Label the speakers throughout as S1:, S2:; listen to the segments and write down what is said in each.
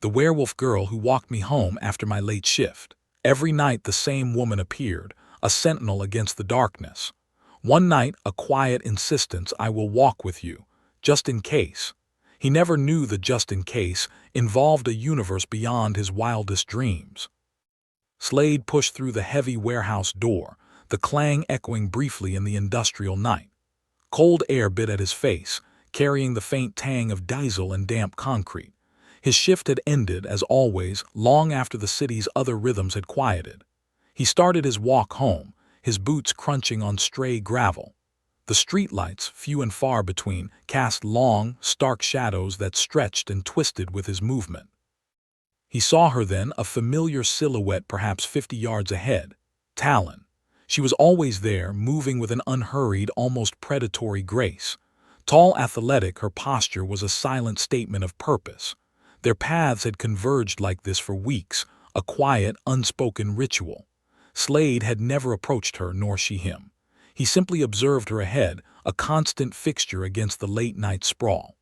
S1: The werewolf girl who walked me home after my late shift. Every night the same woman appeared, a sentinel against the darkness. One night, a quiet insistence, "I will walk with you, just in case." He never knew the "just in case" involved a universe beyond his wildest dreams. Slade pushed through the heavy warehouse door, the clang echoing briefly in the industrial night. Cold air bit at his face, carrying the faint tang of diesel and damp concrete. His shift had ended, as always, long after the city's other rhythms had quieted. He started his walk home, his boots crunching on stray gravel. The streetlights, few and far between, cast long, stark shadows that stretched and twisted with his movement. He saw her then, a familiar silhouette perhaps 50 yards ahead. Talon. She was always there, moving with an unhurried, almost predatory grace. Tall, athletic, her posture was a silent statement of purpose. Their paths had converged like this for weeks, a quiet, unspoken ritual. Slade had never approached her, nor she him. He simply observed her ahead, a constant fixture against the late-night sprawl.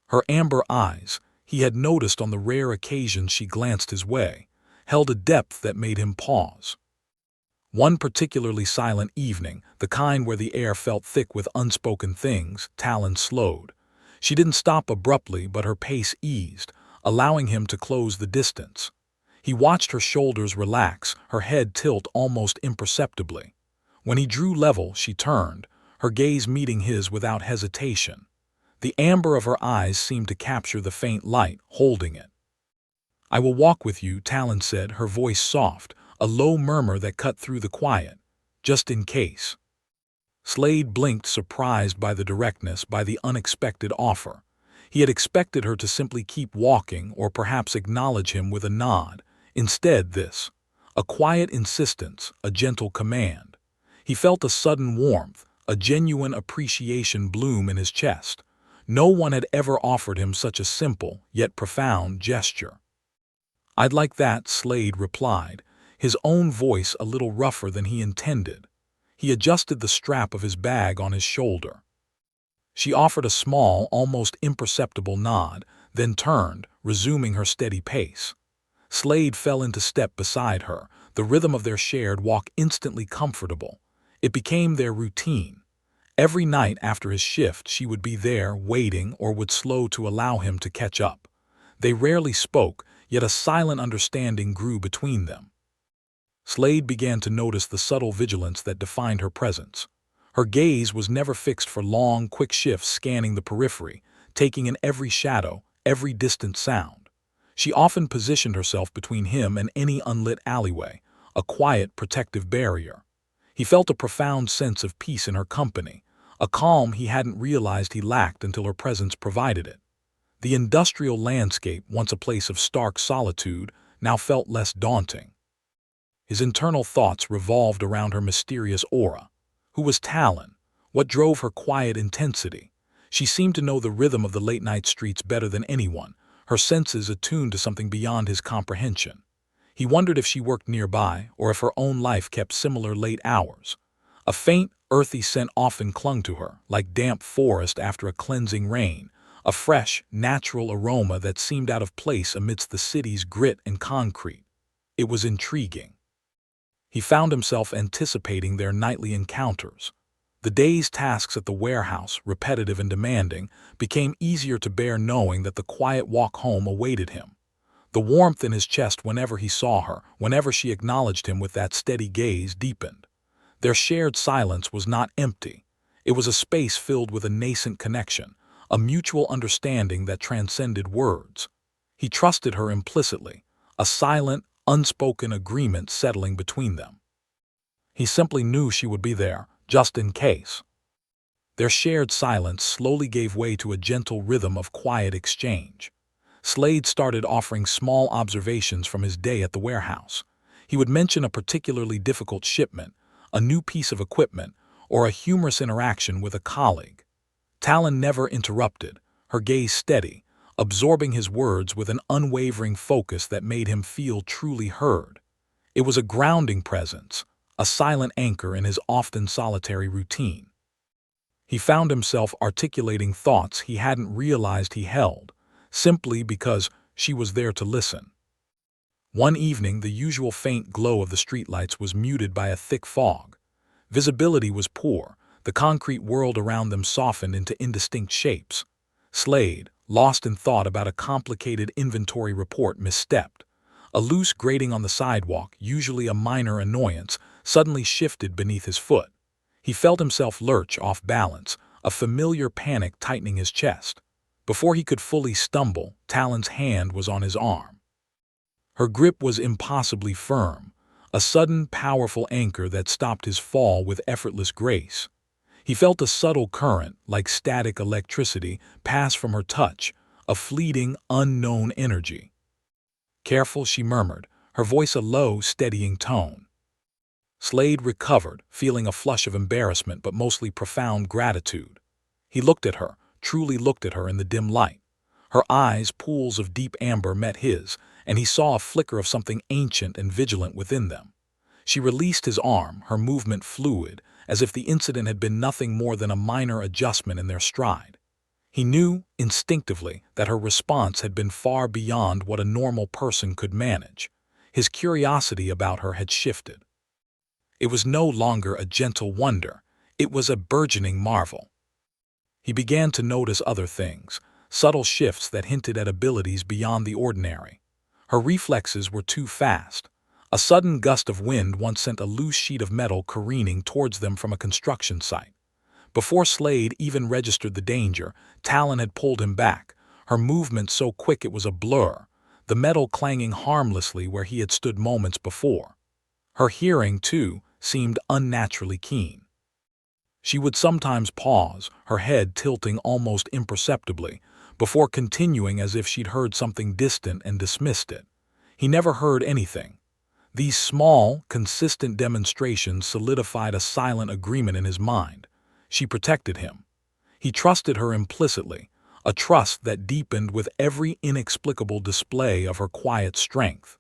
S1: Her amber eyes, he had noticed on the rare occasions she glanced his way, held a depth that made him pause. One particularly silent evening, the kind where the air felt thick with unspoken things, Talon slowed. She didn't stop abruptly, but her pace eased, allowing him to close the distance. He watched her shoulders relax, her head tilt almost imperceptibly. When he drew level, she turned, her gaze meeting his without hesitation. The amber of her eyes seemed to capture the faint light, holding it. "I will walk with you," Talon said, her voice soft, a low murmur that cut through the quiet. "Just in case." Slade blinked, surprised by the directness, by the unexpected offer. He had expected her to simply keep walking, or perhaps acknowledge him with a nod. Instead, this. A quiet insistence, a gentle command. He felt a sudden warmth, a genuine appreciation bloom in his chest. No one had ever offered him such a simple, yet profound, gesture. "I'd like that," Slade replied, his own voice a little rougher than he intended. He adjusted the strap of his bag on his shoulder. She offered a small, almost imperceptible nod, then turned, resuming her steady pace. Slade fell into step beside her, the rhythm of their shared walk instantly comfortable. It became their routine. Every night after his shift, she would be there, waiting, or would slow to allow him to catch up. They rarely spoke, yet a silent understanding grew between them. Slade began to notice the subtle vigilance that defined her presence. Her gaze was never fixed for long, quick shifts, scanning the periphery, taking in every shadow, every distant sound. She often positioned herself between him and any unlit alleyway, a quiet, protective barrier. He felt a profound sense of peace in her company, a calm he hadn't realized he lacked until her presence provided it. The industrial landscape, once a place of stark solitude, now felt less daunting. His internal thoughts revolved around her mysterious aura. Who was Talon? What drove her quiet intensity? She seemed to know the rhythm of the late-night streets better than anyone, her senses attuned to something beyond his comprehension. He wondered if she worked nearby, or if her own life kept similar late hours. A faint, earthy scent often clung to her, like damp forest after a cleansing rain, a fresh, natural aroma that seemed out of place amidst the city's grit and concrete. It was intriguing. He found himself anticipating their nightly encounters. The day's tasks at the warehouse, repetitive and demanding, became easier to bear knowing that the quiet walk home awaited him. The warmth in his chest whenever he saw her, whenever she acknowledged him with that steady gaze, deepened. Their shared silence was not empty. It was a space filled with a nascent connection, a mutual understanding that transcended words. He trusted her implicitly, a silent, unspoken agreement settling between them. He simply knew she would be there, just in case. Their shared silence slowly gave way to a gentle rhythm of quiet exchange. Slade started offering small observations from his day at the warehouse. He would mention a particularly difficult shipment, a new piece of equipment, or a humorous interaction with a colleague. Talon never interrupted, her gaze steady, absorbing his words with an unwavering focus that made him feel truly heard. It was a grounding presence, a silent anchor in his often solitary routine. He found himself articulating thoughts he hadn't realized he held, simply because she was there to listen. One evening, the usual faint glow of the streetlights was muted by a thick fog. Visibility was poor, the concrete world around them softened into indistinct shapes. Slade, lost in thought about a complicated inventory report, misstepped. A loose grating on the sidewalk, usually a minor annoyance, suddenly shifted beneath his foot. He felt himself lurch off balance, a familiar panic tightening his chest. Before he could fully stumble, Talon's hand was on his arm. Her grip was impossibly firm, a sudden, powerful anchor that stopped his fall with effortless grace. He felt a subtle current, like static electricity, pass from her touch, a fleeting, unknown energy. "Careful," she murmured, her voice a low, steadying tone. Slade recovered, feeling a flush of embarrassment but mostly profound gratitude. He looked at her, truly looked at her in the dim light. Her eyes, pools of deep amber, met his, and he saw a flicker of something ancient and vigilant within them. She released his arm, her movement fluid, as if the incident had been nothing more than a minor adjustment in their stride. He knew, instinctively, that her response had been far beyond what a normal person could manage. His curiosity about her had shifted. It was no longer a gentle wonder, it was a burgeoning marvel. He began to notice other things, subtle shifts that hinted at abilities beyond the ordinary. Her reflexes were too fast. A sudden gust of wind once sent a loose sheet of metal careening towards them from a construction site. Before Slade even registered the danger, Talon had pulled him back, her movement so quick it was a blur, the metal clanging harmlessly where he had stood moments before. Her hearing, too, seemed unnaturally keen. She would sometimes pause, her head tilting almost imperceptibly, before continuing as if she'd heard something distant and dismissed it. He never heard anything. These small, consistent demonstrations solidified a silent agreement in his mind. She protected him. He trusted her implicitly, a trust that deepened with every inexplicable display of her quiet strength.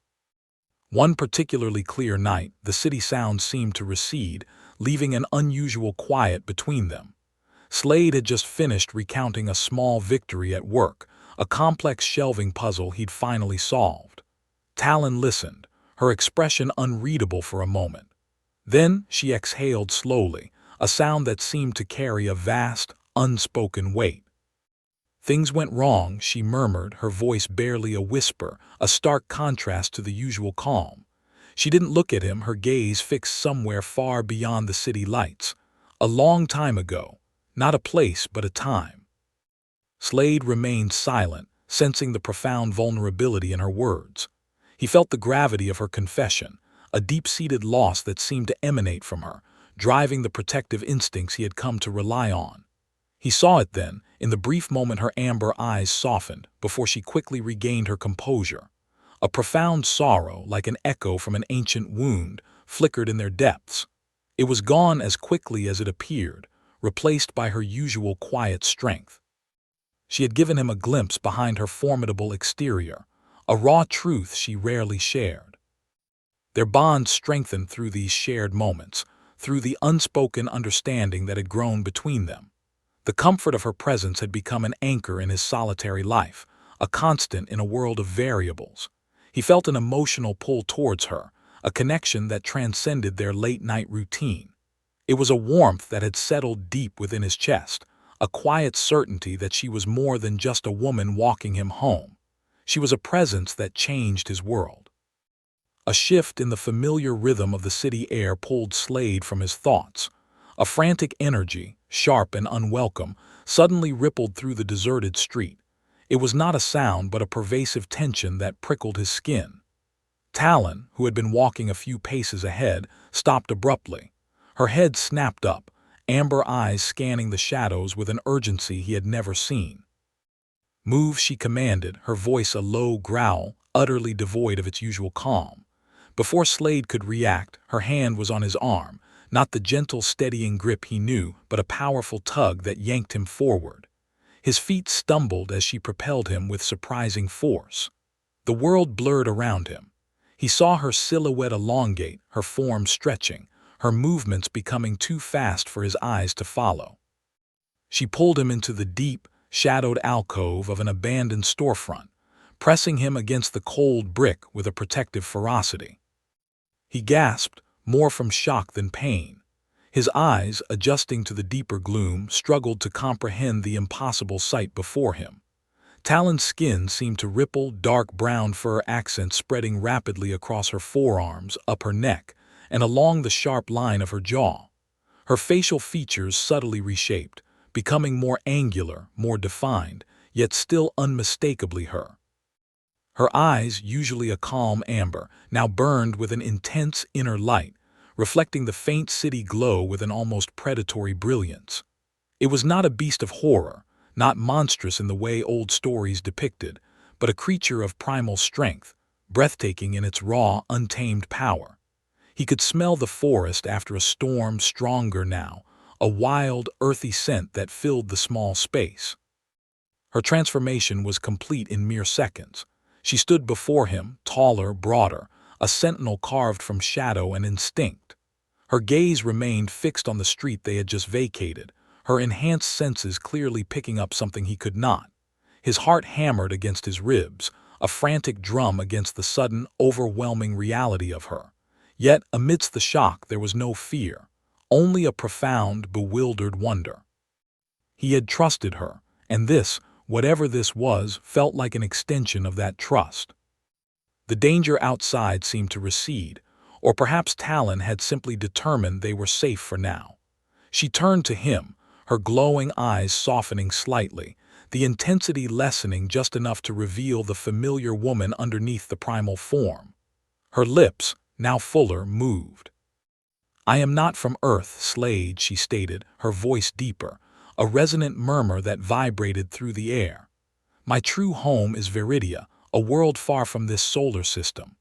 S1: One particularly clear night, the city sounds seemed to recede, leaving an unusual quiet between them. Slade had just finished recounting a small victory at work, a complex shelving puzzle he'd finally solved. Talon listened, her expression unreadable for a moment. Then she exhaled slowly, a sound that seemed to carry a vast, unspoken weight. "Things went wrong," she murmured, her voice barely a whisper, a stark contrast to the usual calm. She didn't look at him, her gaze fixed somewhere far beyond the city lights. "A long time ago. Not a place, but a time." Slade remained silent, sensing the profound vulnerability in her words. He felt the gravity of her confession, a deep-seated loss that seemed to emanate from her, driving the protective instincts he had come to rely on. He saw it then, in the brief moment her amber eyes softened, before she quickly regained her composure. A profound sorrow, like an echo from an ancient wound, flickered in their depths. It was gone as quickly as it appeared, replaced by her usual quiet strength. She had given him a glimpse behind her formidable exterior, a raw truth she rarely shared. Their bond strengthened through these shared moments, through the unspoken understanding that had grown between them. The comfort of her presence had become an anchor in his solitary life, a constant in a world of variables. He felt an emotional pull towards her, a connection that transcended their late-night routine. It was a warmth that had settled deep within his chest, a quiet certainty that she was more than just a woman walking him home. She was a presence that changed his world. A shift in the familiar rhythm of the city air pulled Slade from his thoughts. A frantic energy, sharp and unwelcome, suddenly rippled through the deserted street. It was not a sound but a pervasive tension that prickled his skin. Talon, who had been walking a few paces ahead, stopped abruptly. Her head snapped up, amber eyes scanning the shadows with an urgency he had never seen. "Move," she commanded, her voice a low growl, utterly devoid of its usual calm. Before Slade could react, her hand was on his arm, not the gentle, steadying grip he knew, but a powerful tug that yanked him forward. His feet stumbled as she propelled him with surprising force. The world blurred around him. He saw her silhouette elongate, her form stretching, her movements becoming too fast for his eyes to follow. She pulled him into the deep, shadowed alcove of an abandoned storefront. pressing him against the cold brick with a protective ferocity. He gasped, more from shock than pain. His eyes, adjusting to the deeper gloom, struggled to comprehend the impossible sight before him. Talon's skin seemed to ripple, dark brown fur accents spreading rapidly across her forearms, up her neck, and along the sharp line of her jaw. Her facial features subtly reshaped, becoming more angular, more defined, yet still unmistakably her. Her eyes, usually a calm amber, now burned with an intense inner light, reflecting the faint city glow with an almost predatory brilliance. It was not a beast of horror, not monstrous in the way old stories depicted, but a creature of primal strength, breathtaking in its raw, untamed power. He could smell the forest after a storm, stronger now, a wild, earthy scent that filled the small space. Her transformation was complete in mere seconds. She stood before him, taller, broader, a sentinel carved from shadow and instinct. Her gaze remained fixed on the street they had just vacated, her enhanced senses clearly picking up something he could not. His heart hammered against his ribs, a frantic drum against the sudden, overwhelming reality of her. Yet, amidst the shock, there was no fear, only a profound, bewildered wonder. He had trusted her, and this, whatever this was, felt like an extension of that trust. The danger outside seemed to recede, or perhaps Talon had simply determined they were safe for now. She turned to him, her glowing eyes softening slightly, the intensity lessening just enough to reveal the familiar woman underneath the primal form. Her lips, now fuller, moved. "I am not from Earth, Slade," she stated, her voice deeper, a resonant murmur that vibrated through the air. "My true home is Viridia, a world far from this solar system."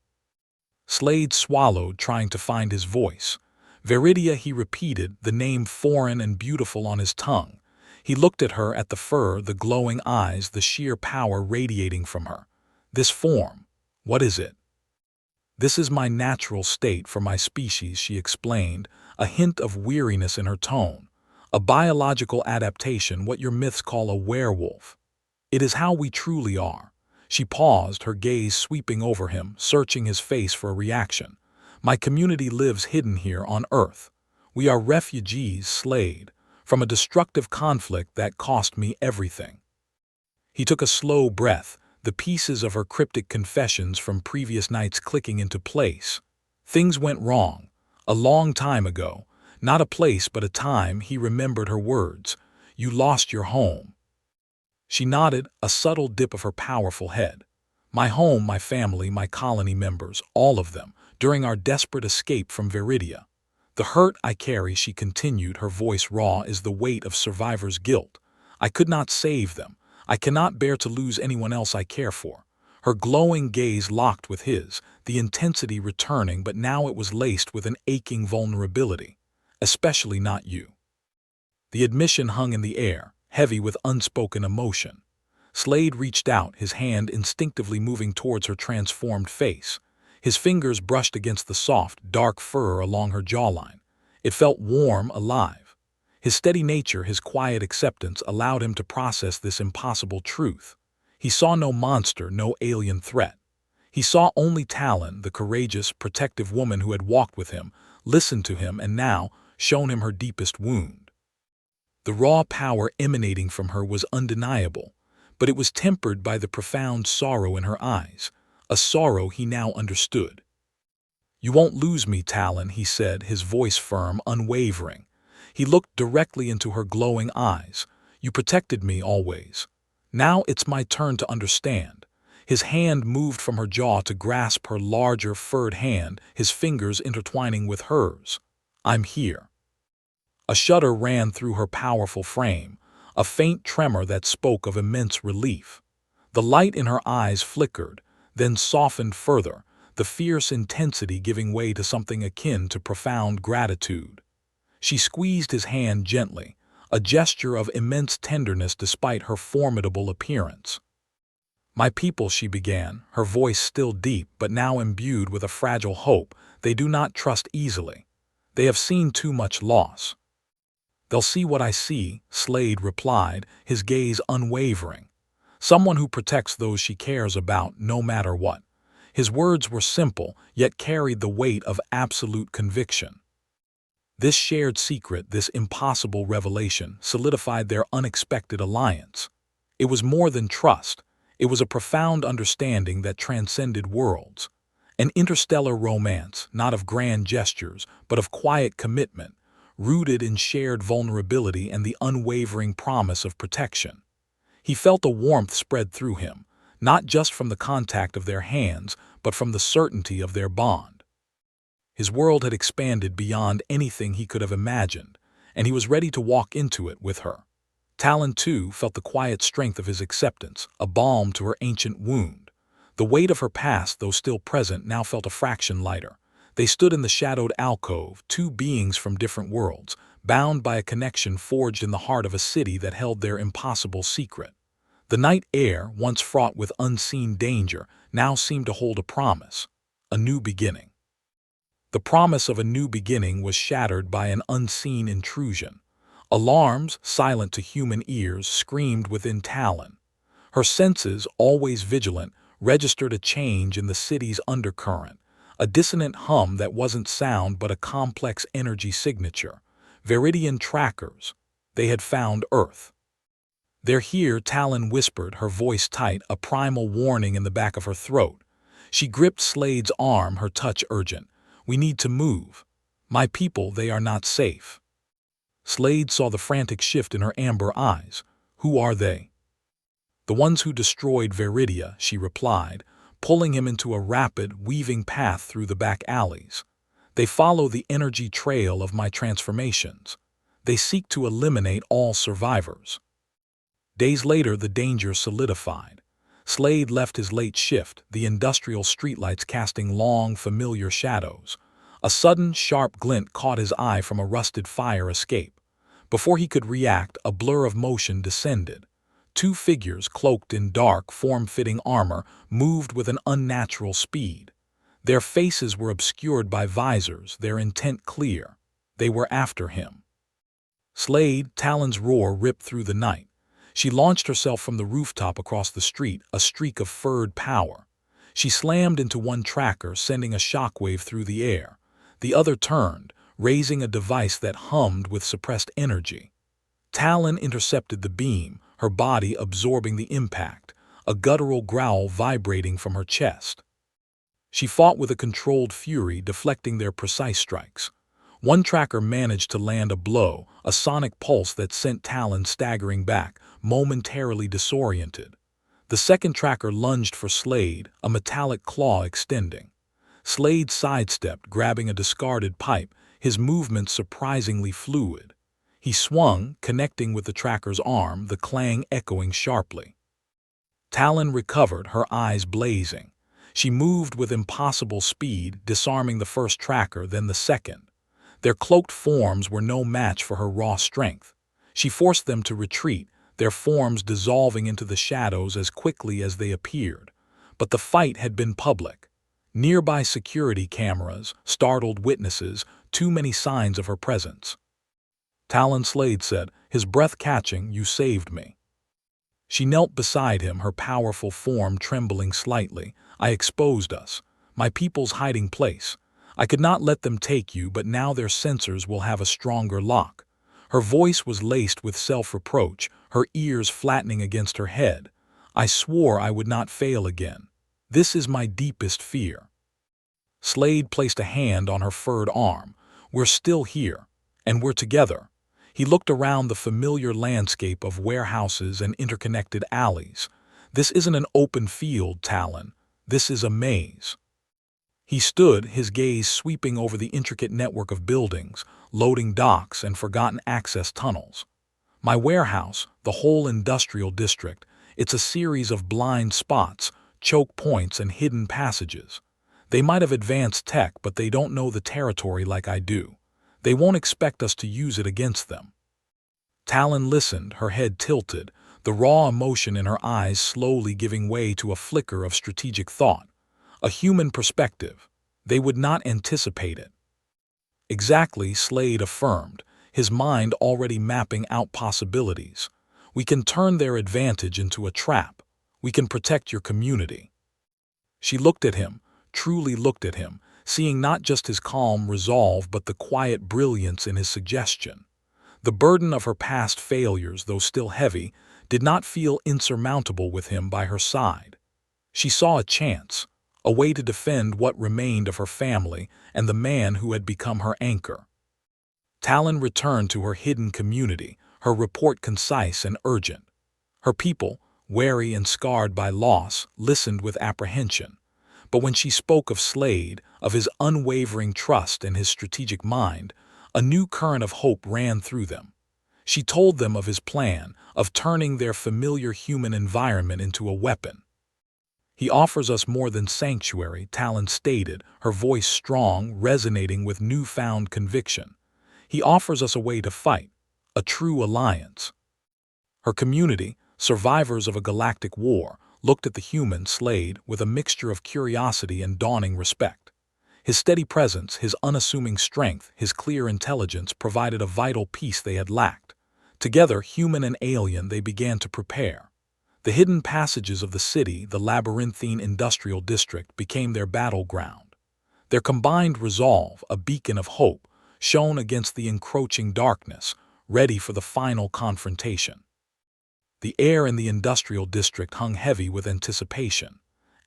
S1: Slade swallowed, trying to find his voice. Viridia, he repeated, the name foreign and beautiful on his tongue. He looked at her, at the fur, the glowing eyes, the sheer power radiating from her. "This form, what is it?" "This is my natural state for my species," she explained, a hint of weariness in her tone. "A biological adaptation, what your myths call a werewolf. It is how we truly are." She paused, her gaze sweeping over him, searching his face for a reaction. "My community lives hidden here on Earth. We are refugees, Slade, from a destructive conflict that cost me everything." He took a slow breath, the pieces of her cryptic confessions from previous nights clicking into place. Things went wrong. A long time ago. Not a place but a time, he remembered her words. "You lost your home." She nodded, a subtle dip of her powerful head. "My home, my family, my colony members, all of them, during our desperate escape from Viridia. The hurt I carry," she continued, her voice raw, "is the weight of survivor's guilt. I could not save them. I cannot bear to lose anyone else I care for." Her glowing gaze locked with his, the intensity returning, but now it was laced with an aching vulnerability. "Especially not you." The admission hung in the air, heavy with unspoken emotion. Slade reached out, his hand instinctively moving towards her transformed face. His fingers brushed against the soft, dark fur along her jawline. It felt warm, alive. His steady nature, his quiet acceptance, allowed him to process this impossible truth. He saw no monster, no alien threat. He saw only Talon, the courageous, protective woman who had walked with him, listened to him, and now shown him her deepest wound. The raw power emanating from her was undeniable, but it was tempered by the profound sorrow in her eyes, a sorrow he now understood. "You won't lose me, Talon," he said, his voice firm, unwavering. He looked directly into her glowing eyes. "You protected me always. Now it's my turn to understand." His hand moved from her jaw to grasp her larger, furred hand, his fingers intertwining with hers. "I'm here." A shudder ran through her powerful frame, a faint tremor that spoke of immense relief. The light in her eyes flickered, then softened further, the fierce intensity giving way to something akin to profound gratitude. She squeezed his hand gently, a gesture of immense tenderness despite her formidable appearance. "My people," she began, her voice still deep but now imbued with a fragile hope, "they do not trust easily. They have seen too much loss." "They'll see what I see," Slade replied, his gaze unwavering. someone who protects those she cares about no matter what. His words were simple, yet carried the weight of absolute conviction. This shared secret, this impossible revelation, solidified their unexpected alliance. It was more than trust. It was a profound understanding that transcended worlds. An interstellar romance, not of grand gestures, but of quiet commitment, rooted in shared vulnerability and the unwavering promise of protection. He felt a warmth spread through him, not just from the contact of their hands, but from the certainty of their bond. His world had expanded beyond anything he could have imagined, and he was ready to walk into it with her. Talon, too, felt the quiet strength of his acceptance, a balm to her ancient wound. The weight of her past, though still present, now felt a fraction lighter. They stood in the shadowed alcove, two beings from different worlds, bound by a connection forged in the heart of a city that held their impossible secret. The night air, once fraught with unseen danger, now seemed to hold a promise, a new beginning. The promise of a new beginning was shattered by an unseen intrusion. Alarms, silent to human ears, screamed within Talon. Her senses, always vigilant, registered a change in the city's undercurrent, a dissonant hum that wasn't sound but a complex energy signature. Viridian trackers. They had found Earth. "They're here," Talon whispered, her voice tight, a primal warning in the back of her throat. She gripped Slade's arm, her touch urgent. "We need to move. My people, they are not safe." Slade saw the frantic shift in her amber eyes. "Who are they?" "The ones who destroyed Viridia," she replied, pulling him into a rapid, weaving path through the back alleys. "They follow the energy trail of my transformations. They seek to eliminate all survivors." Days later, the danger solidified. Slade left his late shift, the industrial streetlights casting long, familiar shadows. A sudden, sharp glint caught his eye from a rusted fire escape. Before he could react, a blur of motion descended. Two figures, cloaked in dark, form-fitting armor, moved with an unnatural speed. Their faces were obscured by visors, their intent clear. They were after him. Slade, Talon's roar ripped through the night. She launched herself from the rooftop across the street, a streak of furred power. She slammed into one tracker, sending a shockwave through the air. The other turned, raising a device that hummed with suppressed energy. Talon intercepted the beam, her body absorbing the impact, a guttural growl vibrating from her chest. She fought with a controlled fury, deflecting their precise strikes. One tracker managed to land a blow, a sonic pulse that sent Talon staggering back, momentarily disoriented. The second tracker lunged for Slade, a metallic claw extending. Slade sidestepped, grabbing a discarded pipe, his movements surprisingly fluid. He swung, connecting with the tracker's arm, the clang echoing sharply. Talon recovered, her eyes blazing. She moved with impossible speed, disarming the first tracker, then the second. Their cloaked forms were no match for her raw strength. She forced them to retreat, their forms dissolving into the shadows as quickly as they appeared. But the fight had been public. Nearby security cameras, startled witnesses, too many signs of her presence. Talon, Slade said, his breath catching, "You saved me." She knelt beside him, her powerful form trembling slightly. "I exposed us, my people's hiding place. I could not let them take you, but now their sensors will have a stronger lock." Her voice was laced with self-reproach, her ears flattening against her head. "I swore I would not fail again. This is my deepest fear." Slade placed a hand on her furred arm. "We're still here, and we're together." He looked around the familiar landscape of warehouses and interconnected alleys. "This isn't an open field, Talon. This is a maze." He stood, his gaze sweeping over the intricate network of buildings, loading docks, and forgotten access tunnels. "My warehouse, the whole industrial district, it's a series of blind spots, choke points, and hidden passages. They might have advanced tech, but they don't know the territory like I do. They won't expect us to use it against them." Talon listened, her head tilted, the raw emotion in her eyes slowly giving way to a flicker of strategic thought. A human perspective. They would not anticipate it. "Exactly," Slade affirmed, his mind already mapping out possibilities. "We can turn their advantage into a trap. We can protect your community." She looked at him, truly looked at him, seeing not just his calm resolve but the quiet brilliance in his suggestion. The burden of her past failures, though still heavy, did not feel insurmountable with him by her side. She saw a chance, a way to defend what remained of her family and the man who had become her anchor. Talon returned to her hidden community, her report concise and urgent. Her people, wary and scarred by loss, listened with apprehension. But when she spoke of Slade, of his unwavering trust and his strategic mind, a new current of hope ran through them. She told them of his plan, of turning their familiar human environment into a weapon. "He offers us more than sanctuary," Talon stated, her voice strong, resonating with newfound conviction. "He offers us a way to fight, a true alliance." Her community, survivors of a galactic war, looked at the human Slade with a mixture of curiosity and dawning respect. His steady presence, his unassuming strength, his clear intelligence provided a vital piece they had lacked. Together, human and alien, they began to prepare. The hidden passages of the city, the labyrinthine industrial district, became their battleground. Their combined resolve, a beacon of hope, shone against the encroaching darkness, ready for the final confrontation. The air in the industrial district hung heavy with anticipation.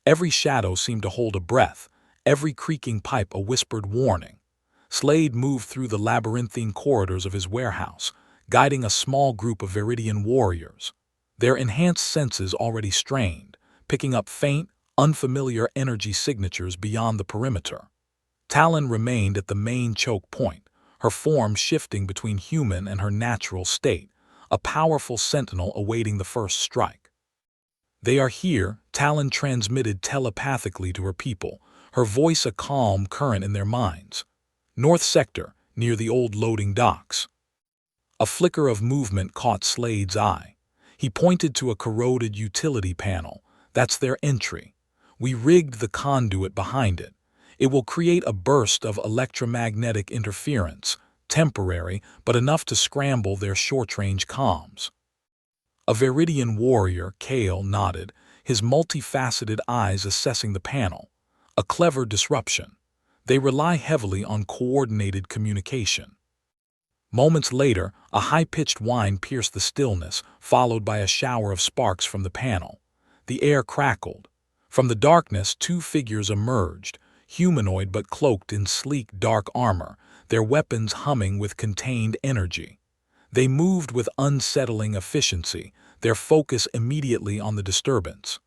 S1: Every shadow seemed to hold a breath, every creaking pipe a whispered warning. Slade moved through the labyrinthine corridors of his warehouse, guiding a small group of Viridian warriors. Their enhanced senses already strained, picking up faint, unfamiliar energy signatures beyond the perimeter. Talon remained at the main choke point, her form shifting between human and her natural state, a powerful sentinel awaiting the first strike. "They are here," Talon transmitted telepathically to her people, her voice a calm current in their minds. "North sector, near the old loading docks." A flicker of movement caught Slade's eye. He pointed to a corroded utility panel. "That's their entry. We rigged the conduit behind it. It will create a burst of electromagnetic interference, temporary, but enough to scramble their short-range comms." A Viridian warrior, Kale, nodded, his multifaceted eyes assessing the panel. A clever disruption. They rely heavily on coordinated communication. Moments later, a high-pitched whine pierced the stillness, followed by a shower of sparks from the panel. The air crackled. From the darkness, two figures emerged, humanoid but cloaked in sleek, dark armor, their weapons humming with contained energy. They moved with unsettling efficiency, their focus immediately on the disturbance.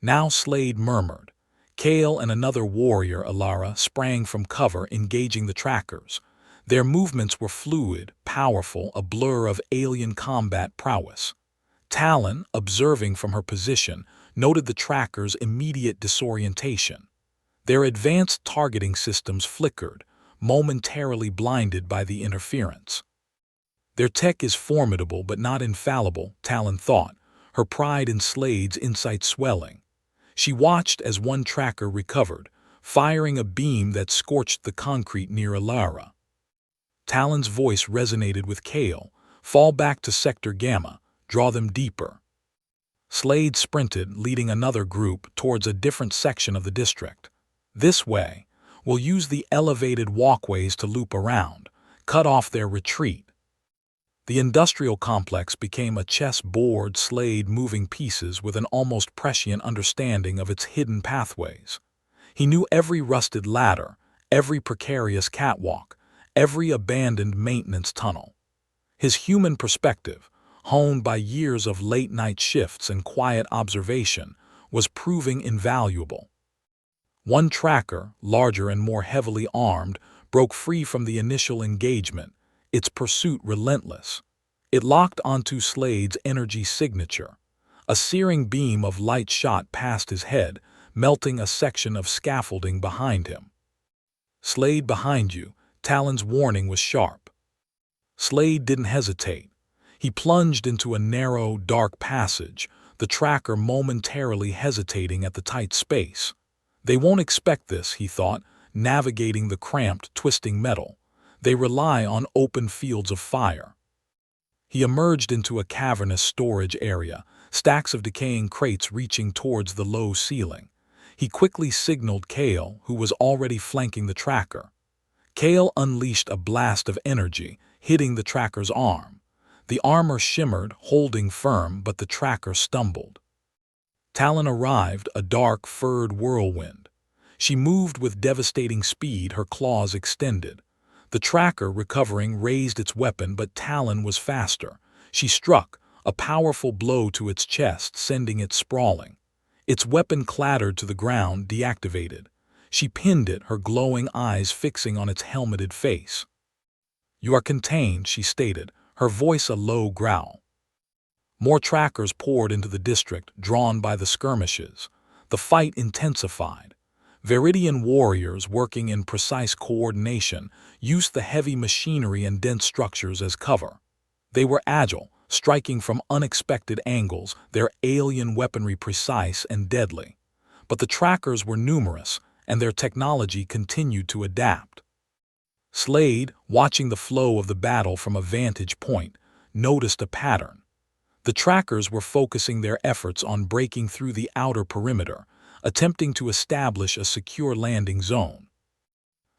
S1: Now Slade murmured. Kale and another warrior, Alara, sprang from cover, engaging the trackers. Their movements were fluid, powerful, a blur of alien combat prowess. Talon, observing from her position, noted the trackers' immediate disorientation. Their advanced targeting systems flickered, momentarily blinded by the interference. "Their tech is formidable but not infallible," Talon thought, her pride in Slade's insight swelling. She watched as one tracker recovered, firing a beam that scorched the concrete near Alara. Talon's voice resonated with Kale. "Fall back to Sector Gamma, draw them deeper." Slade sprinted, leading another group towards a different section of the district. "This way. We'll use the elevated walkways to loop around, cut off their retreat." The industrial complex became a chessboard, Slade moving pieces with an almost prescient understanding of its hidden pathways. He knew every rusted ladder, every precarious catwalk, every abandoned maintenance tunnel. His human perspective, honed by years of late-night shifts and quiet observation, was proving invaluable. One tracker, larger and more heavily armed, broke free from the initial engagement, its pursuit relentless. It locked onto Slade's energy signature. A searing beam of light shot past his head, melting a section of scaffolding behind him. "Slade, behind you," Talon's warning was sharp. Slade didn't hesitate. He plunged into a narrow, dark passage, the tracker momentarily hesitating at the tight space. They won't expect this, he thought, navigating the cramped, twisting metal. They rely on open fields of fire. He emerged into a cavernous storage area, stacks of decaying crates reaching towards the low ceiling. He quickly signaled Kale, who was already flanking the tracker. Kale unleashed a blast of energy, hitting the tracker's arm. The armor shimmered, holding firm, but the tracker stumbled. Talon arrived, a dark, furred whirlwind. She moved with devastating speed, her claws extended. The tracker, recovering, raised its weapon, but Talon was faster. She struck, a powerful blow to its chest, sending it sprawling. Its weapon clattered to the ground, deactivated. She pinned it, her glowing eyes fixing on its helmeted face. "You are contained," she stated, her voice a low growl. More trackers poured into the district, drawn by the skirmishes. The fight intensified. Viridian warriors, working in precise coordination, used the heavy machinery and dense structures as cover. They were agile, striking from unexpected angles, their alien weaponry precise and deadly. But the trackers were numerous, and their technology continued to adapt. Slade, watching the flow of the battle from a vantage point, noticed a pattern. The trackers were focusing their efforts on breaking through the outer perimeter, attempting to establish a secure landing zone.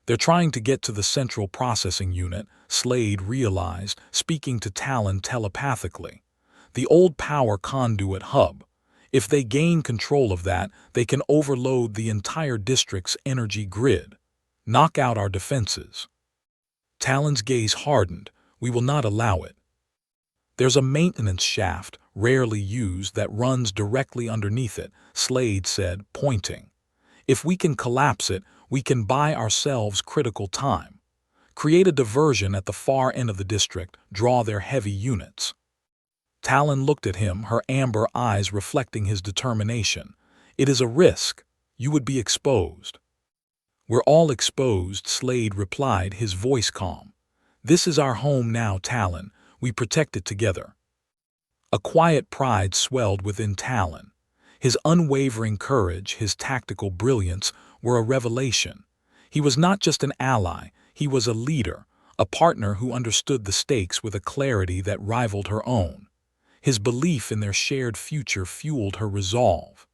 S1: "They're trying to get to the central processing unit," Slade realized, speaking to Talon telepathically. "The old power conduit hub. If they gain control of that, they can overload the entire district's energy grid. Knock out our defenses." Talon's gaze hardened. "We will not allow it." "There's a maintenance shaft, rarely used, that runs directly underneath it," Slade said, pointing. "If we can collapse it, we can buy ourselves critical time. Create a diversion at the far end of the district, draw their heavy units." Talon looked at him, her amber eyes reflecting his determination. "It is a risk. You would be exposed." "We're all exposed," Slade replied, his voice calm. "This is our home now, Talon. We protect it together." A quiet pride swelled within Talon. His unwavering courage, his tactical brilliance were a revelation. He was not just an ally, he was a leader, a partner who understood the stakes with a clarity that rivaled her own. His belief in their shared future fueled her resolve.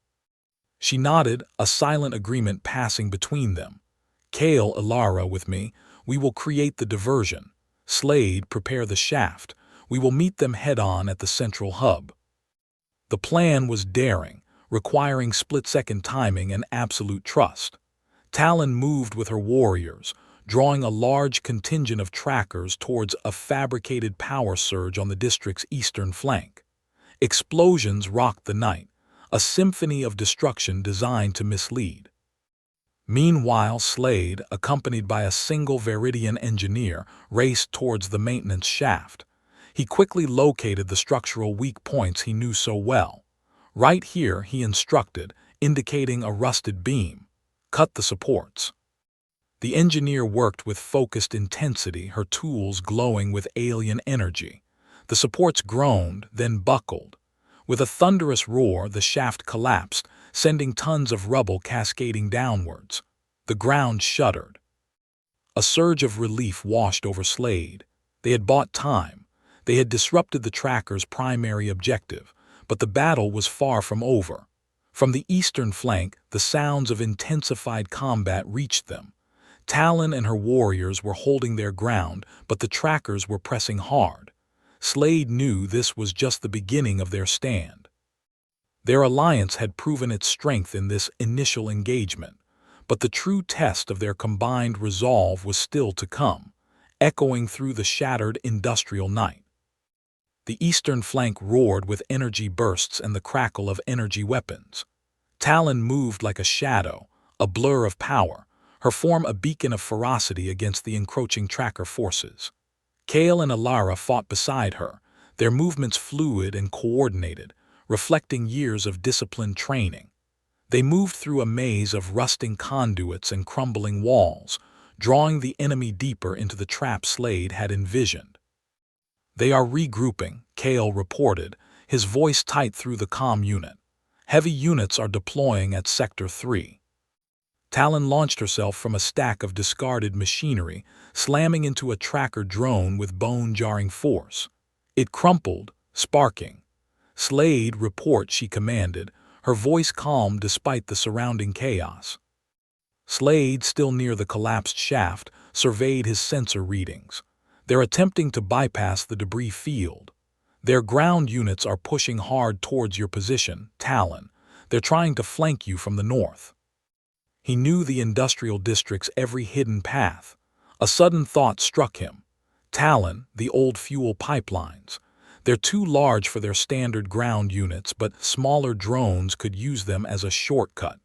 S1: She nodded, a silent agreement passing between them. "Kale, Ilara, with me. We will create the diversion. Slade, prepare the shaft. We will meet them head-on at the central hub." The plan was daring, requiring split-second timing and absolute trust. Talon moved with her warriors, drawing a large contingent of trackers towards a fabricated power surge on the district's eastern flank. Explosions rocked the night, a symphony of destruction designed to mislead. Meanwhile, Slade, accompanied by a single Viridian engineer, raced towards the maintenance shaft. He quickly located the structural weak points he knew so well. "Right here," he instructed, indicating a rusted beam. "Cut the supports." The engineer worked with focused intensity, her tools glowing with alien energy. The supports groaned, then buckled. With a thunderous roar, the shaft collapsed, sending tons of rubble cascading downwards. The ground shuddered. A surge of relief washed over Slade. They had bought time. They had disrupted the tracker's primary objective, but the battle was far from over. From the eastern flank, the sounds of intensified combat reached them. Talon and her warriors were holding their ground, but the trackers were pressing hard. Slade knew this was just the beginning of their stand. Their alliance had proven its strength in this initial engagement, but the true test of their combined resolve was still to come, echoing through the shattered industrial night. The eastern flank roared with energy bursts and the crackle of energy weapons. Talon moved like a shadow, a blur of power, her form a beacon of ferocity against the encroaching tracker forces. Kale and Ilara fought beside her, their movements fluid and coordinated, reflecting years of disciplined training. They moved through a maze of rusting conduits and crumbling walls, drawing the enemy deeper into the trap Slade had envisioned. "They are regrouping," Kale reported, his voice tight through the comm unit. "Heavy units are deploying at Sector 3. Talon launched herself from a stack of discarded machinery, slamming into a tracker drone with bone-jarring force. It crumpled, sparking. "Slade, report," she commanded, her voice calm despite the surrounding chaos. Slade, still near the collapsed shaft, surveyed his sensor readings. They're attempting to bypass the debris field. Their ground units are pushing hard towards your position, Talon. They're trying to flank you from the north. He knew the industrial district's every hidden path. A sudden thought struck him. Talon, the old fuel pipelines. They're too large for their standard ground units, but smaller drones could use them as a shortcut.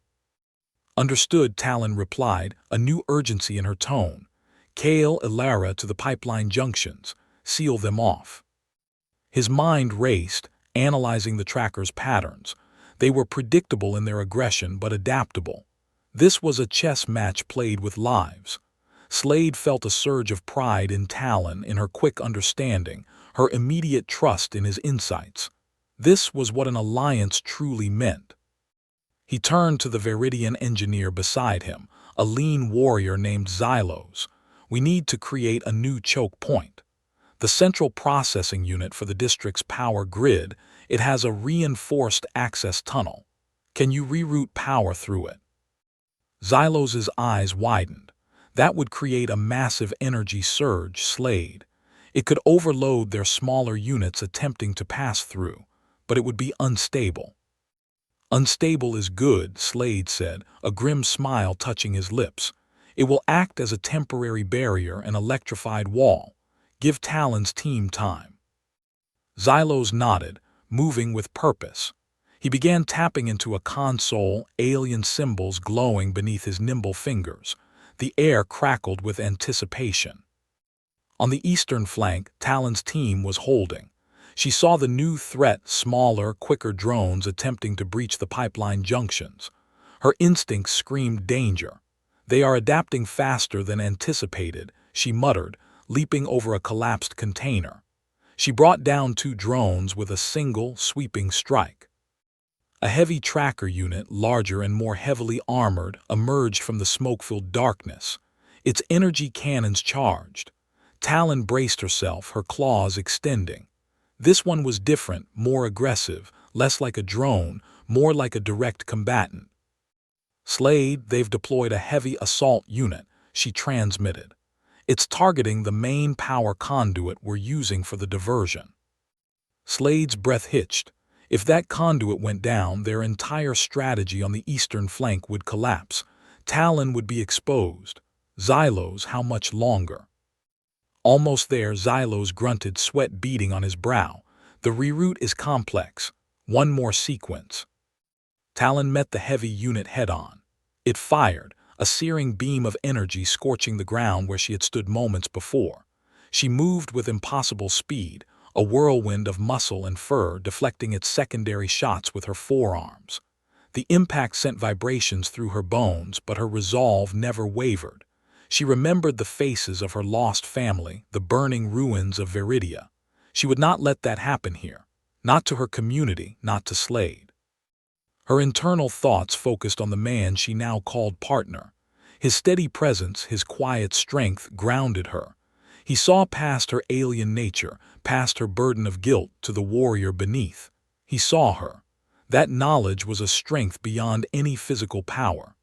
S1: Understood, Talon replied, a new urgency in her tone. Kale Ilara to the pipeline junctions. Seal them off. His mind raced, analyzing the tracker's patterns. They were predictable in their aggression but adaptable. This was a chess match played with lives. Slade felt a surge of pride in Talon, in her quick understanding, her immediate trust in his insights. This was what an alliance truly meant. He turned to the Veridian engineer beside him, a lean warrior named Xylos. "We need to create a new choke point. The central processing unit for the district's power grid, it has a reinforced access tunnel. Can you reroute power through it?" Xylos's eyes widened. That would create a massive energy surge, Slade. It could overload their smaller units attempting to pass through, but it would be unstable. "Unstable is good," Slade said, a grim smile touching his lips. "It will act as a temporary barrier, an electrified wall. Give Talon's team time." Xylos nodded, moving with purpose. He began tapping into a console, alien symbols glowing beneath his nimble fingers. The air crackled with anticipation. On the eastern flank, Talon's team was holding. She saw the new threat, smaller, quicker drones attempting to breach the pipeline junctions. Her instincts screamed danger. "They are adapting faster than anticipated," she muttered, leaping over a collapsed container. She brought down 2 drones with a single, sweeping strike. A heavy tracker unit, larger and more heavily armored, emerged from the smoke-filled darkness. Its energy cannons charged. Talon braced herself, her claws extending. This one was different, more aggressive, less like a drone, more like a direct combatant. "Slade, they've deployed a heavy assault unit," she transmitted. "It's targeting the main power conduit we're using for the diversion." Slade's breath hitched. If that conduit went down, their entire strategy on the eastern flank would collapse. Talon would be exposed. Xylos, how much longer? Almost there, Xylos grunted, sweat beading on his brow. "The reroute is complex. One more sequence." Talon met the heavy unit head-on. It fired, a searing beam of energy scorching the ground where she had stood moments before. She moved with impossible speed, a whirlwind of muscle and fur, deflecting its secondary shots with her forearms. The impact sent vibrations through her bones, but her resolve never wavered. She remembered the faces of her lost family, the burning ruins of Veridia. She would not let that happen here. Not to her community, not to Slade. Her internal thoughts focused on the man she now called partner. His steady presence, his quiet strength grounded her. He saw past her alien nature, past her burden of guilt, to the warrior beneath. He saw her. That knowledge was a strength beyond any physical power.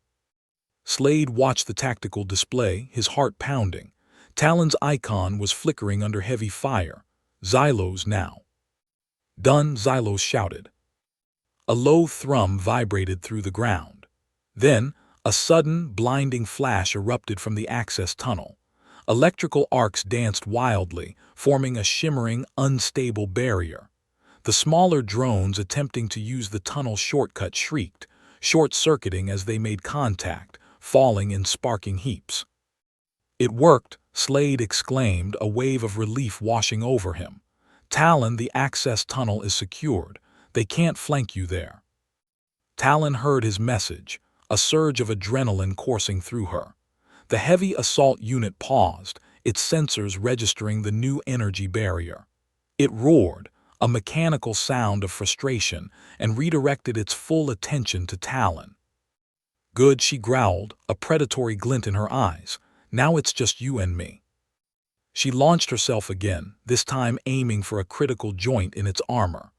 S1: Slade watched the tactical display, his heart pounding. Talon's icon was flickering under heavy fire. Xylos now. "Done," Xylos shouted. A low thrum vibrated through the ground. Then, a sudden, blinding flash erupted from the access tunnel. Electrical arcs danced wildly, forming a shimmering, unstable barrier. The smaller drones attempting to use the tunnel shortcut shrieked, short-circuiting as they made contact, falling in sparking heaps. "It worked," Slade exclaimed, a wave of relief washing over him. "Talon, the access tunnel is secured. They can't flank you there." Talon heard his message, a surge of adrenaline coursing through her. The heavy assault unit paused, its sensors registering the new energy barrier. It roared, a mechanical sound of frustration, and redirected its full attention to Talon. "Good," she growled, a predatory glint in her eyes. "Now it's just you and me." She launched herself again, this time aiming for a critical joint in its armor.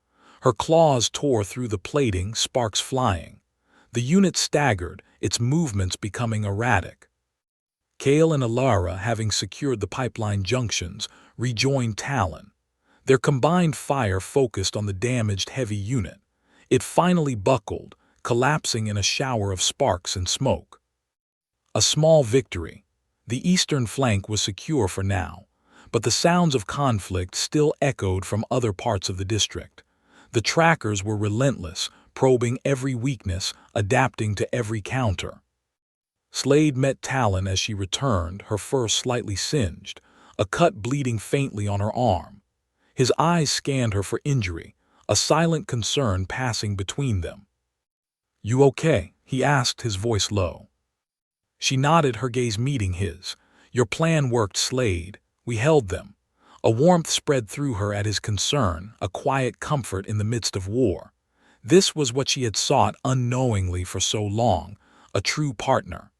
S1: Her claws tore through the plating, sparks flying. The unit staggered, its movements becoming erratic. Kale and Alara, having secured the pipeline junctions, rejoined Talon. Their combined fire focused on the damaged heavy unit. It finally buckled, collapsing in a shower of sparks and smoke. A small victory. The eastern flank was secure for now, but the sounds of conflict still echoed from other parts of the district. The trackers were relentless, probing every weakness, adapting to every counter. Slade met Talon as she returned, her fur slightly singed, a cut bleeding faintly on her arm. His eyes scanned her for injury, a silent concern passing between them. "You okay?" he asked, his voice low. She nodded, her gaze meeting his. "Your plan worked, Slade. We held them." A warmth spread through her at his concern, a quiet comfort in the midst of war. This was what she had sought unknowingly for so long, a true partner.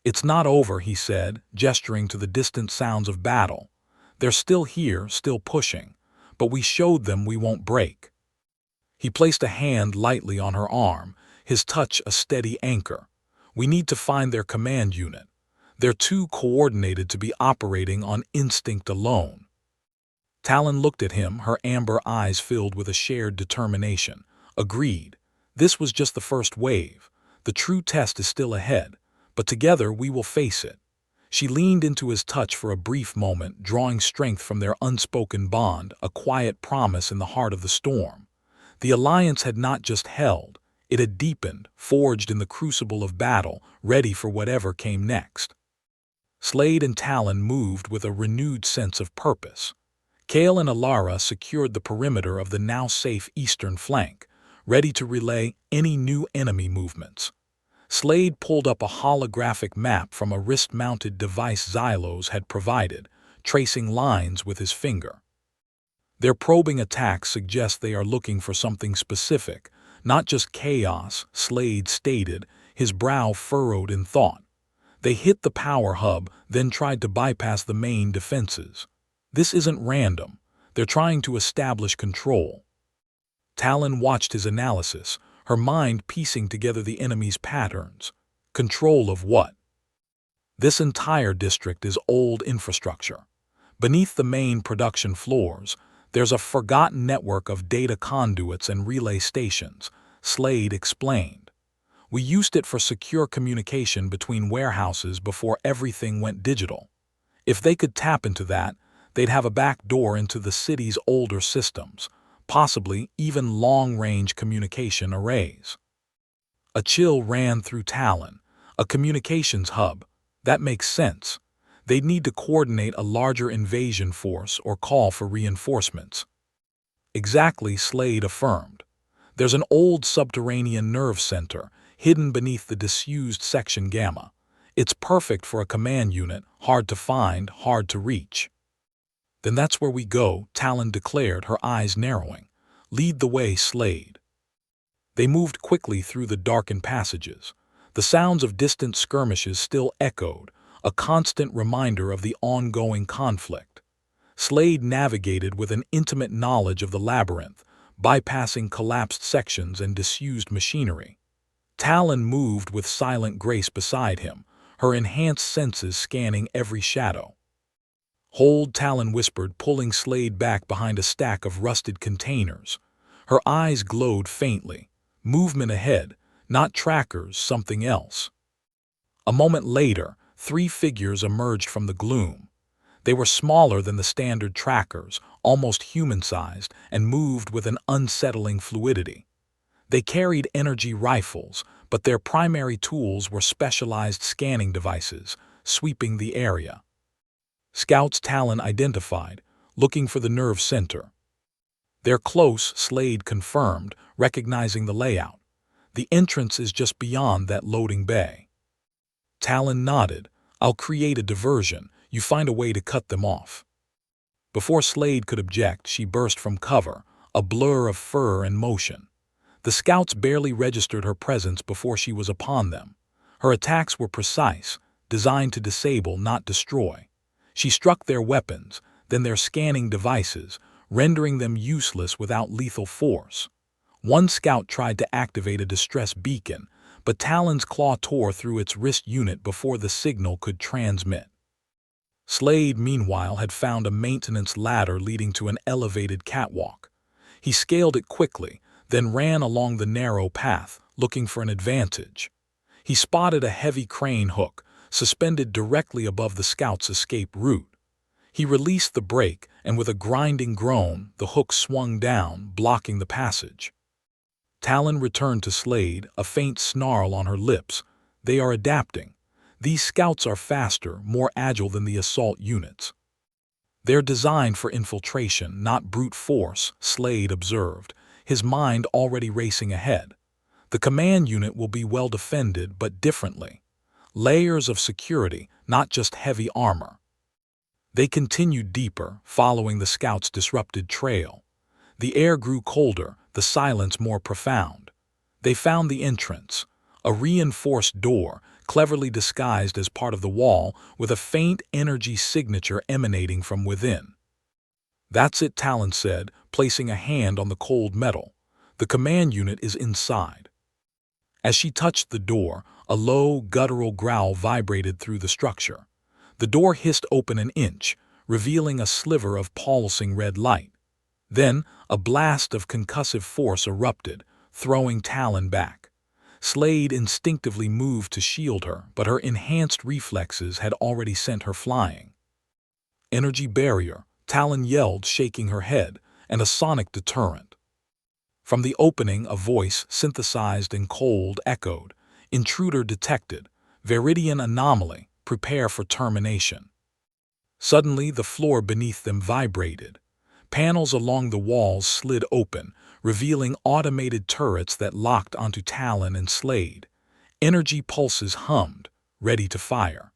S1: "It's not over," he said, gesturing to the distant sounds of battle. "They're still here, still pushing, but we showed them we won't break." He placed a hand lightly on her arm, his touch a steady anchor. "We need to find their command unit. They're too coordinated to be operating on instinct alone." Talon looked at him, her amber eyes filled with a shared determination. "Agreed. This was just the first wave. The true test is still ahead, but together we will face it." She leaned into his touch for a brief moment, drawing strength from their unspoken bond, a quiet promise in the heart of the storm. The alliance had not just held, it had deepened, forged in the crucible of battle, ready for whatever came next. Slade and Talon moved with a renewed sense of purpose. Kale and Alara secured the perimeter of the now safe eastern flank, ready to relay any new enemy movements. Slade pulled up a holographic map from a wrist-mounted device Xylos had provided, tracing lines with his finger. "Their probing attacks suggest they are looking for something specific, not just chaos," Slade stated, his brow furrowed in thought. "They hit the power hub, then tried to bypass the main defenses. This isn't random. They're trying to establish control." Talon watched his analysis, her mind piecing together the enemy's patterns. Control of what? This entire district is old infrastructure. Beneath the main production floors, there's a forgotten network of data conduits and relay stations, Slade explained. "We used it for secure communication between warehouses before everything went digital. If they could tap into that, they'd have a back door into the city's older systems, possibly even long-range communication arrays." A chill ran through Talon. A communications hub. That makes sense. They'd need to coordinate a larger invasion force or call for reinforcements. "Exactly," Slade affirmed. "There's an old subterranean nerve center, hidden beneath the disused Section Gamma. It's perfect for a command unit, hard to find, hard to reach." "Then that's where we go," Talon declared, her eyes narrowing. "Lead the way, Slade." They moved quickly through the darkened passages. The sounds of distant skirmishes still echoed, a constant reminder of the ongoing conflict. Slade navigated with an intimate knowledge of the labyrinth, bypassing collapsed sections and disused machinery. Talon moved with silent grace beside him, her enhanced senses scanning every shadow. "Hold," Talon whispered, pulling Slade back behind a stack of rusted containers. Her eyes glowed faintly. Movement ahead, not trackers, something else. A moment later, 3 figures emerged from the gloom. They were smaller than the standard trackers, almost human-sized, and moved with an unsettling fluidity. They carried energy rifles, but their primary tools were specialized scanning devices, sweeping the area. Scouts, Talon identified, looking for the nerve center. "They're close," Slade confirmed, recognizing the layout. "The entrance is just beyond that loading bay." Talon nodded. "I'll create a diversion. You find a way to cut them off." Before Slade could object, she burst from cover, a blur of fur and motion. The scouts barely registered her presence before she was upon them. Her attacks were precise, designed to disable, not destroy. She struck their weapons, then their scanning devices, rendering them useless without lethal force. One scout tried to activate a distress beacon, but Talon's claw tore through its wrist unit before the signal could transmit. Slade, meanwhile, had found a maintenance ladder leading to an elevated catwalk. He scaled it quickly, then ran along the narrow path, looking for an advantage. He spotted a heavy crane hook, suspended directly above the scout's escape route. He released the brake, and with a grinding groan, the hook swung down, blocking the passage. Talon returned to Slade, a faint snarl on her lips. They are adapting. These scouts are faster, more agile than the assault units. They're designed for infiltration, not brute force, Slade observed, his mind already racing ahead. The command unit will be well defended, but differently. Layers of security, not just heavy armor. They continued deeper, following the scouts' disrupted trail. The air grew colder, the silence more profound. They found the entrance, a reinforced door, cleverly disguised as part of the wall, with a faint energy signature emanating from within. "That's it," Talon said, placing a hand on the cold metal. "The command unit is inside." As she touched the door, a low, guttural growl vibrated through the structure. The door hissed open an inch, revealing a sliver of pulsing red light. Then, a blast of concussive force erupted, throwing Talon back. Slade instinctively moved to shield her, but her enhanced reflexes had already sent her flying. "Energy barrier," Talon yelled, shaking her head, "and a sonic deterrent." From the opening, a voice, synthesized and cold, echoed. "Intruder detected. Viridian anomaly. Prepare for termination." Suddenly, the floor beneath them vibrated. Panels along the walls slid open, revealing automated turrets that locked onto Talon and Slade. Energy pulses hummed, ready to fire.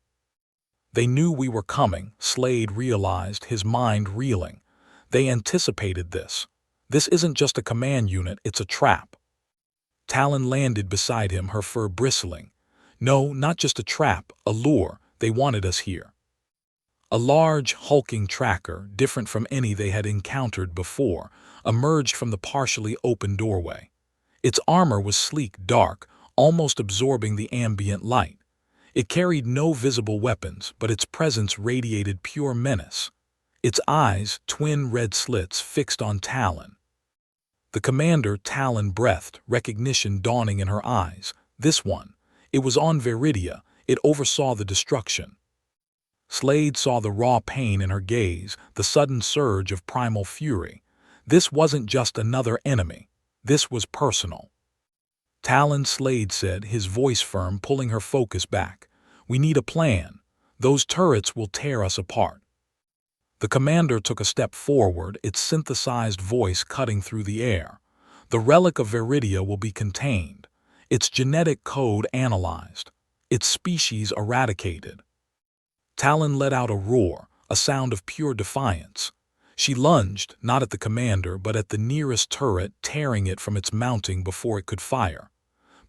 S1: "They knew we were coming," Slade realized, his mind reeling. "They anticipated this. This isn't just a command unit, it's a trap." Talon landed beside him, her fur bristling. "No, not just a trap, a lure. They wanted us here." A large, hulking tracker, different from any they had encountered before, emerged from the partially open doorway. Its armor was sleek, dark, almost absorbing the ambient light. It carried no visible weapons, but its presence radiated pure menace. Its eyes, twin red slits, fixed on Talon. The commander, Talon breathed, recognition dawning in her eyes. This one. It was on Viridia. It oversaw the destruction. Slade saw the raw pain in her gaze, the sudden surge of primal fury. This wasn't just another enemy. This was personal. "Talon," Slade said, his voice firm, pulling her focus back. "We need a plan. Those turrets will tear us apart." The commander took a step forward, its synthesized voice cutting through the air. "The relic of Viridia will be contained. Its genetic code analyzed. Its species eradicated." Talon let out a roar, a sound of pure defiance. She lunged, not at the commander, but at the nearest turret, tearing it from its mounting before it could fire.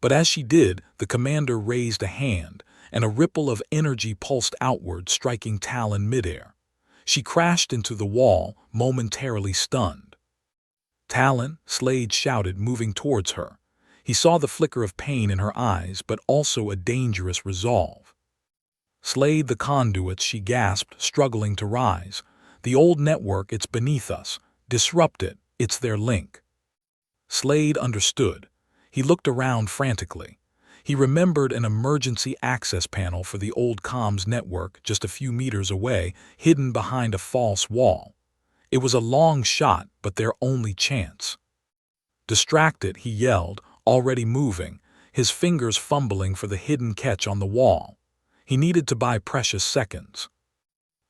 S1: But as she did, the commander raised a hand, and a ripple of energy pulsed outward, striking Talon midair. She crashed into the wall, momentarily stunned. "Talon," Slade shouted, moving towards her. He saw the flicker of pain in her eyes, but also a dangerous resolve. "Slade, the conduits," she gasped, struggling to rise. "The old network, it's beneath us. Disrupt it, it's their link." Slade understood. He looked around frantically. He remembered an emergency access panel for the old comms network just a few meters away, hidden behind a false wall. It was a long shot, but their only chance. "Distract it," he yelled, already moving, his fingers fumbling for the hidden catch on the wall. He needed to buy precious seconds.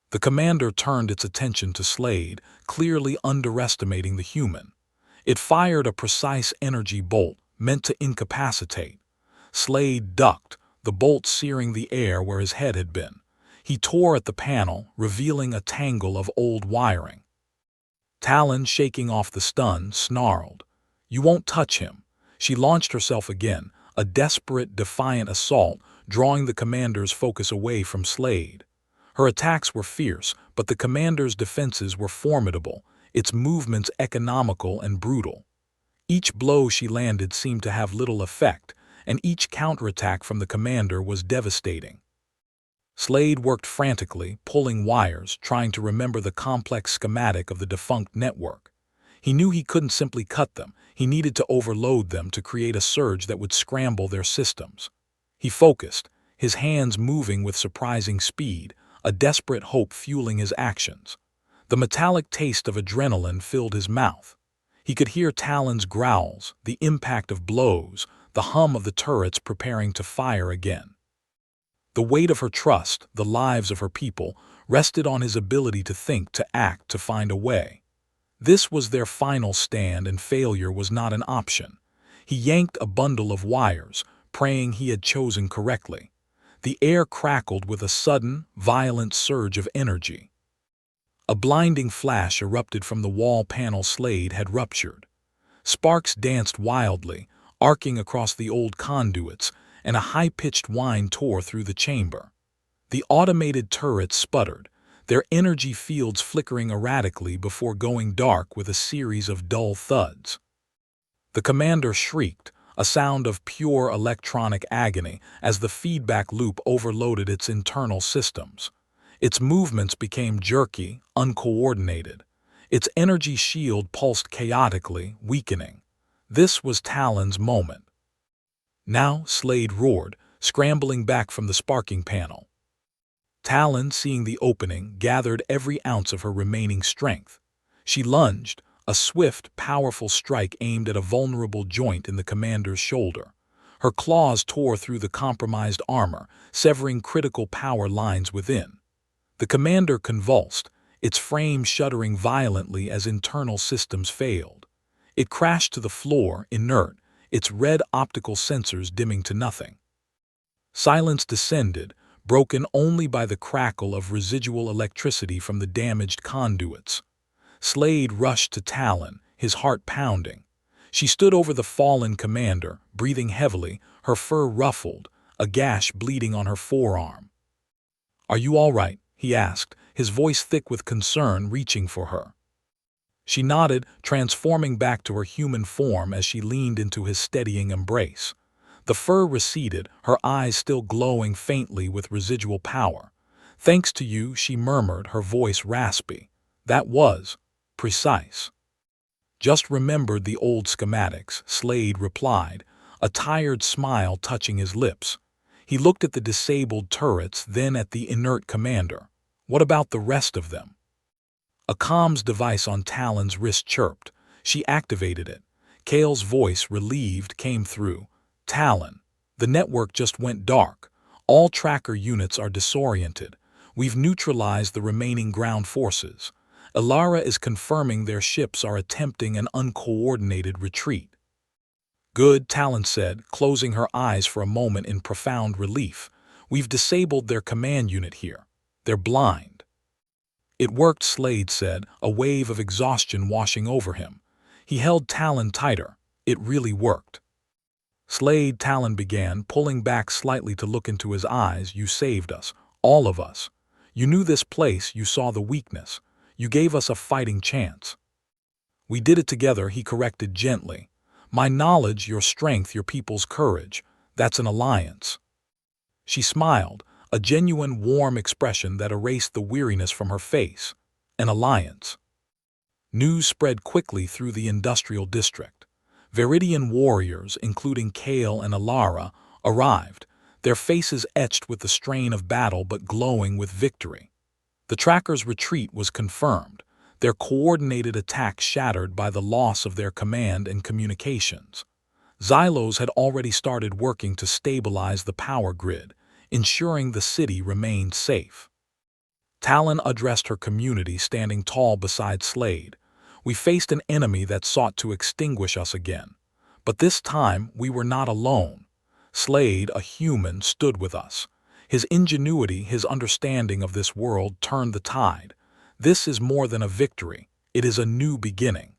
S1: The commander turned its attention to Slade, clearly underestimating the human. It fired a precise energy bolt, meant to incapacitate. Slade ducked, the bolt searing the air where his head had been. He tore at the panel, revealing a tangle of old wiring. Talon, shaking off the stun, snarled. "You won't touch him." She launched herself again, a desperate, defiant assault, drawing the commander's focus away from Slade. Her attacks were fierce, but the commander's defenses were formidable. its movements economical and brutal. Each blow she landed seemed to have little effect, and each counterattack from the commander was devastating. Slade worked frantically, pulling wires, trying to remember the complex schematic of the defunct network. He knew he couldn't simply cut them, he needed to overload them to create a surge that would scramble their systems. He focused, his hands moving with surprising speed, a desperate hope fueling his actions. The metallic taste of adrenaline filled his mouth. He could hear Talon's growls, the impact of blows, the hum of the turrets preparing to fire again. The weight of her trust, the lives of her people, rested on his ability to think, to act, to find a way. This was their final stand, and failure was not an option. He yanked a bundle of wires, praying he had chosen correctly. The air crackled with a sudden, violent surge of energy. A blinding flash erupted from the wall panel Slade had ruptured. Sparks danced wildly, arcing across the old conduits, and a high-pitched whine tore through the chamber. The automated turrets sputtered, their energy fields flickering erratically before going dark with a series of dull thuds. The commander shrieked, a sound of pure electronic agony, as the feedback loop overloaded its internal systems. Its movements became jerky, uncoordinated. Its energy shield pulsed chaotically, weakening. This was Talon's moment. Now, Slade roared, scrambling back from the sparking panel. Talon, seeing the opening, gathered every ounce of her remaining strength. She lunged, a swift, powerful strike aimed at a vulnerable joint in the commander's shoulder. Her claws tore through the compromised armor, severing critical power lines within. The commander convulsed, its frame shuddering violently as internal systems failed. It crashed to the floor, inert, its red optical sensors dimming to nothing. Silence descended, broken only by the crackle of residual electricity from the damaged conduits. Slade rushed to Talon, his heart pounding. She stood over the fallen commander, breathing heavily, her fur ruffled, a gash bleeding on her forearm. "Are you all right?" he asked, his voice thick with concern, reaching for her. She nodded, transforming back to her human form as she leaned into his steadying embrace. The fur receded, her eyes still glowing faintly with residual power. "Thanks to you," she murmured, her voice raspy. "That was precise." "Just remembered the old schematics," Slade replied, a tired smile touching his lips. He looked at the disabled turrets, then at the inert commander. "What about the rest of them?" A comms device on Talon's wrist chirped. She activated it. Kale's voice, relieved, came through. "Talon, the network just went dark. All tracker units are disoriented. We've neutralized the remaining ground forces. Elara is confirming their ships are attempting an uncoordinated retreat." "Good," Talon said, closing her eyes for a moment in profound relief. "We've disabled their command unit here. They're blind." "It worked," Slade said, a wave of exhaustion washing over him. He held Talon tighter. "It really worked." "Slade," Talon began, pulling back slightly to look into his eyes, "you saved us. All of us. You knew this place, you saw the weakness. You gave us a fighting chance." "We did it together," he corrected gently. "My knowledge, your strength, your people's courage. That's an alliance." She smiled, a genuine, warm expression that erased the weariness from her face. An alliance. News spread quickly through the industrial district. Viridian warriors, including Kale and Elara, arrived, their faces etched with the strain of battle but glowing with victory. The trackers' retreat was confirmed, their coordinated attack shattered by the loss of their command and communications. Xylos had already started working to stabilize the power grid, ensuring the city remained safe. Talon addressed her community, standing tall beside Slade. "We faced an enemy that sought to extinguish us again. But this time we were not alone. Slade, a human, stood with us. His ingenuity, his understanding of this world turned the tide. This is more than a victory. It is a new beginning."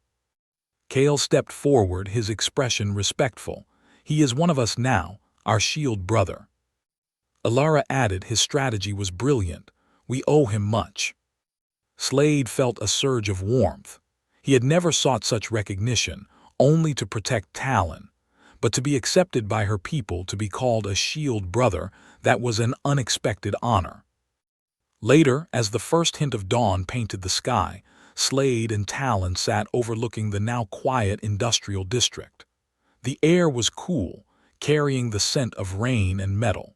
S1: Kale stepped forward, his expression respectful. "He is one of us now, our shield brother." Elara added, "His strategy was brilliant. We owe him much." Slade felt a surge of warmth. He had never sought such recognition, only to protect Talon, but to be accepted by her people, to be called a shield brother, that was an unexpected honor. Later, as the first hint of dawn painted the sky, Slade and Talon sat overlooking the now quiet industrial district. The air was cool, carrying the scent of rain and metal.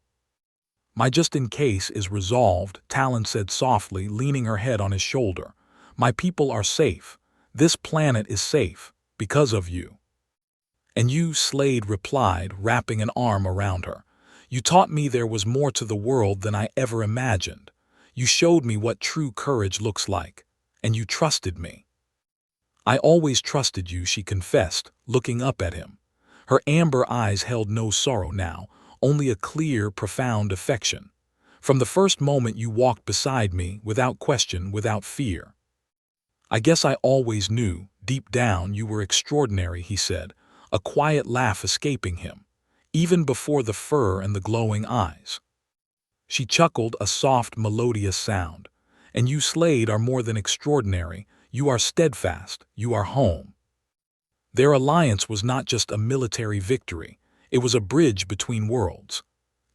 S1: "My just-in-case is resolved," Talon said softly, leaning her head on his shoulder. "My people are safe. This planet is safe, because of you." "And you," Slade replied, wrapping an arm around her. "You taught me there was more to the world than I ever imagined. You showed me what true courage looks like, and you trusted me." "I always trusted you," she confessed, looking up at him. Her amber eyes held no sorrow now, only a clear, profound affection. "From the first moment you walked beside me, without question, without fear." "I guess I always knew, deep down, you were extraordinary," he said, a quiet laugh escaping him, even before the fur and the glowing eyes. She chuckled, a soft, melodious sound. "And you, Slade, are more than extraordinary. You are steadfast. You are home." Their alliance was not just a military victory. It was a bridge between worlds.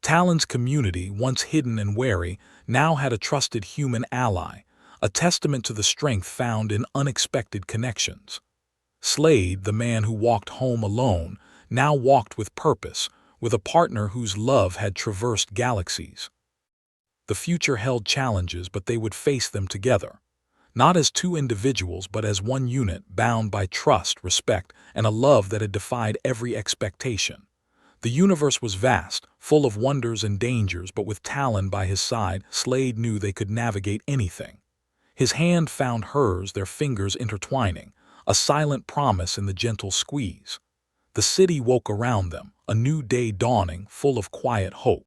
S1: Talon's community, once hidden and wary, now had a trusted human ally, a testament to the strength found in unexpected connections. Slade, the man who walked home alone, now walked with purpose, with a partner whose love had traversed galaxies. The future held challenges, but they would face them together. Not as two individuals, but as one unit, bound by trust, respect, and a love that had defied every expectation. The universe was vast, full of wonders and dangers, but with Talon by his side, Slade knew they could navigate anything. His hand found hers, their fingers intertwining, a silent promise in the gentle squeeze. The city woke around them, a new day dawning, full of quiet hope.